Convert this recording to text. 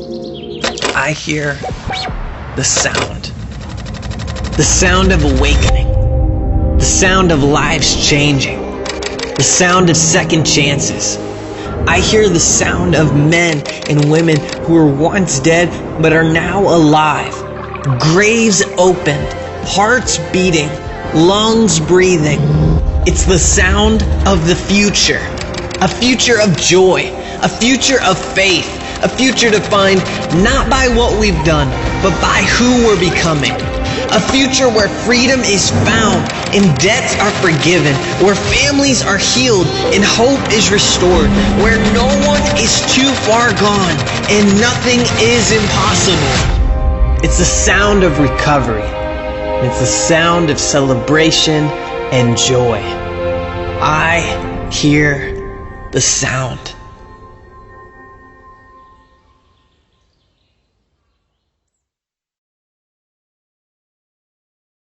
I hear the sound. The sound of awakening. The sound of lives changing. The sound of second chances. I hear the sound of men and women who were once dead but are now alive. Graves opened, hearts beating, lungs breathing. It's the sound of the future. A future of joy, a future of faith, a future defined not by what we've done, but by who we're becoming. A future where freedom is found and debts are forgiven, where families are healed and hope is restored, where no one is too far gone and nothing is impossible. It's the sound of recovery. It's the sound of celebration and joy. I hear the sound.